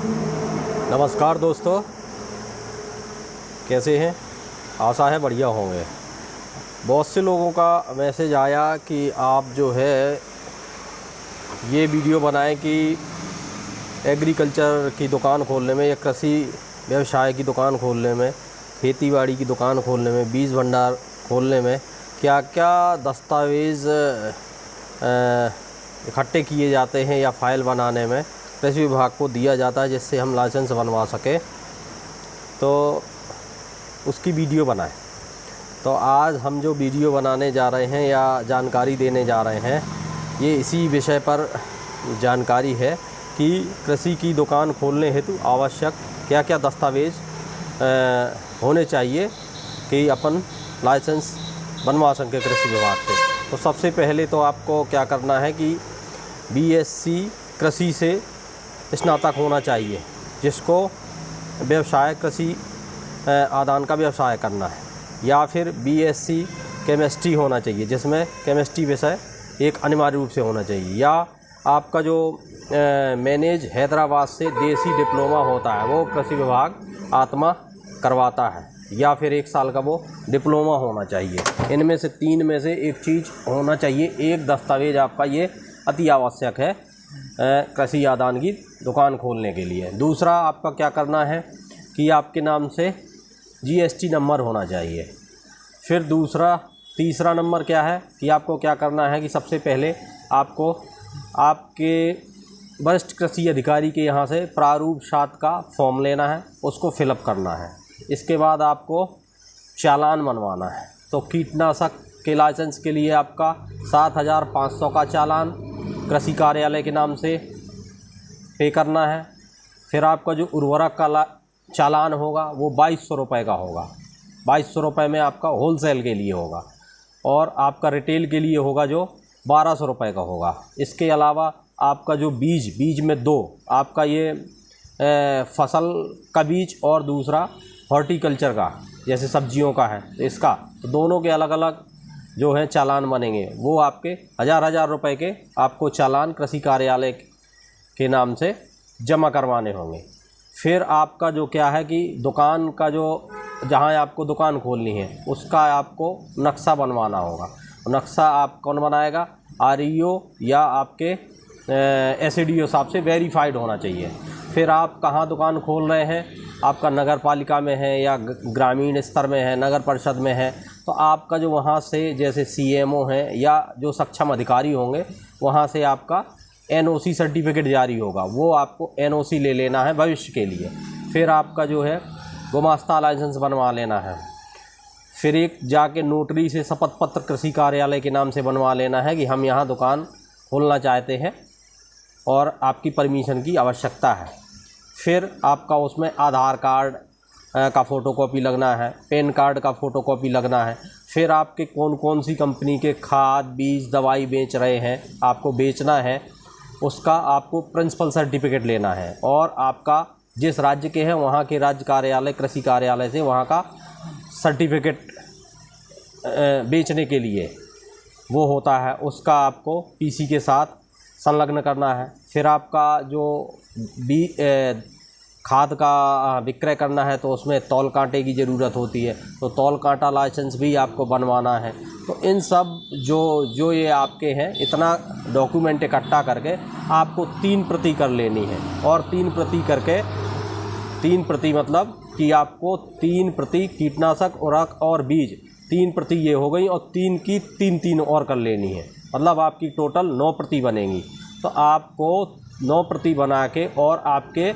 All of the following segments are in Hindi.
नमस्कार दोस्तों, कैसे हैं? आशा है बढ़िया होंगे। बहुत से लोगों का मैसेज आया कि आप जो है ये वीडियो बनाएं कि एग्रीकल्चर की दुकान खोलने में या कृषि व्यवसाय की दुकान खोलने में, खेतीबाड़ी की दुकान खोलने में, बीज भंडार खोलने में क्या क्या दस्तावेज़ इकट्ठे किए जाते हैं या फ़ाइल बनाने में कृषि विभाग को दिया जाता है जिससे हम लाइसेंस बनवा सकें, तो उसकी वीडियो बनाएं। तो आज हम जो वीडियो बनाने जा रहे हैं या जानकारी देने जा रहे हैं, ये इसी विषय पर जानकारी है कि कृषि की दुकान खोलने हेतु आवश्यक क्या क्या दस्तावेज़ होने चाहिए कि अपन लाइसेंस बनवा सकें कृषि विभाग से। तो सबसे पहले तो आपको क्या करना है कि बीएससी कृषि से स्नातक होना चाहिए, जिसको व्यवसाय कृषि आदान का व्यवसाय करना है, या फिर बीएससी केमिस्ट्री होना चाहिए जिसमें केमिस्ट्री विषय एक अनिवार्य रूप से होना चाहिए, या आपका जो मैनेज हैदराबाद से देसी डिप्लोमा होता है वो कृषि विभाग आत्मा करवाता है, या फिर 1 साल का वो डिप्लोमा होना चाहिए। इनमें से 3 में से एक चीज़ होना चाहिए। एक दस्तावेज़ आपका ये अति आवश्यक है कृषि आदान की दुकान खोलने के लिए। दूसरा आपका क्या करना है कि आपके नाम से जीएसटी नंबर होना चाहिए। फिर तीसरा नंबर क्या है कि आपको क्या करना है कि सबसे पहले आपको आपके वरिष्ठ कृषि अधिकारी के यहाँ से प्रारूप 7 का फॉर्म लेना है, उसको फिलअप करना है। इसके बाद आपको चालान बनवाना है। तो कीटनाशक के लाइसेंस के लिए आपका 7,500 का चालान कृषि कार्यालय के नाम से पे करना है। फिर आपका जो उर्वरक का चालान होगा वो 2200 रुपये का होगा। 2200 रुपये में आपका होलसेल के लिए होगा, और आपका रिटेल के लिए होगा जो 1200 रुपये का होगा। इसके अलावा आपका जो बीज में 2 आपका ये फसल का बीज और दूसरा हॉर्टिकल्चर का जैसे सब्जियों का है, तो इसका तो दोनों के अलग अलग जो है चालान बनेंगे। वो आपके हज़ार रुपए के आपको चालान कृषि कार्यालय के नाम से जमा करवाने होंगे। फिर आपका जो क्या है कि दुकान का जो जहाँ आपको दुकान खोलनी है उसका आपको नक्शा बनवाना होगा। नक्शा आप कौन बनाएगा? आरईओ या आपके एसडीओ साहब से वेरीफाइड होना चाहिए। फिर आप कहाँ दुकान खोल रहे हैं, आपका नगर पालिका में है या ग्रामीण स्तर में है, नगर परिषद में है, तो आपका जो वहाँ से जैसे सीएमओ है या जो सक्षम अधिकारी होंगे वहाँ से आपका एनओसी सर्टिफिकेट जारी होगा, वो आपको एनओसी ले लेना है भविष्य के लिए। फिर आपका जो है गुमास्ता लाइसेंस बनवा लेना है। फिर एक जाके नोटरी से शपथ पत्र कृषि कार्यालय के नाम से बनवा लेना है कि हम यहाँ दुकान खोलना चाहते हैं और आपकी परमिशन की आवश्यकता है। फिर आपका उसमें आधार कार्ड का फ़ोटोकॉपी लगना है, पैन कार्ड का फ़ोटोकॉपी लगना है। फिर आपके कौन सी कंपनी के खाद बीज दवाई बेच रहे हैं, आपको बेचना है, उसका आपको प्रिंसिपल सर्टिफिकेट लेना है। और आपका जिस राज्य के हैं वहाँ के राज्य कार्यालय कृषि कार्यालय से वहाँ का सर्टिफिकेट बेचने के लिए वो होता है, उसका आपको पीसी के साथ संलग्न करना है। फिर आपका जो खाद का विक्रय करना है तो उसमें तौल कांटे की ज़रूरत होती है, तो तौल कांटा लाइसेंस भी आपको बनवाना है। तो इन सब जो ये आपके हैं, इतना डॉक्यूमेंट इकट्ठा करके आपको 3 प्रति कर लेनी है। और 3 प्रति करके 3 प्रति मतलब कि आपको 3 प्रति कीटनाशक उर्वरक और बीज 3 प्रति ये हो गई, और 3 की 3 और कर लेनी है, मतलब आपकी टोटल 9 प्रति बनेंगी। तो आपको 9 प्रति बना के और आपके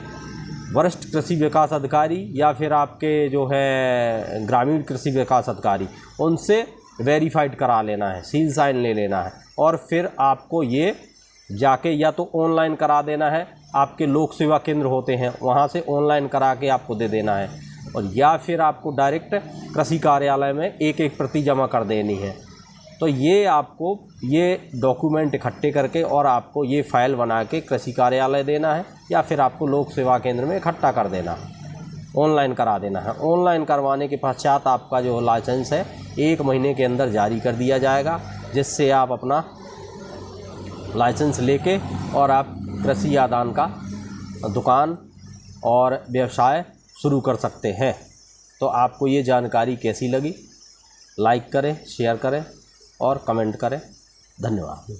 वरिष्ठ कृषि विकास अधिकारी या फिर आपके जो है ग्रामीण कृषि विकास अधिकारी उनसे वेरीफाइड करा लेना है, सील साइन ले लेना है। और फिर आपको ये जाके या तो ऑनलाइन करा देना है, आपके लोक सेवा केंद्र होते हैं वहाँ से ऑनलाइन करा के आपको दे देना है, और या फिर आपको डायरेक्ट कृषि कार्यालय में एक प्रति जमा कर देनी है। तो ये आपको ये डॉक्यूमेंट इकट्ठे करके और आपको ये फाइल बना के कृषि कार्यालय देना है, या फिर आपको लोक सेवा केंद्र में इकट्ठा कर देना है, ऑनलाइन करा देना है। ऑनलाइन करवाने के पश्चात आपका जो लाइसेंस है 1 महीने के अंदर जारी कर दिया जाएगा, जिससे आप अपना लाइसेंस लेके और आप कृषि आदान का दुकान और व्यवसाय शुरू कर सकते हैं। तो आपको ये जानकारी कैसी लगी, लाइक करें, शेयर करें और कमेंट करें। धन्यवाद।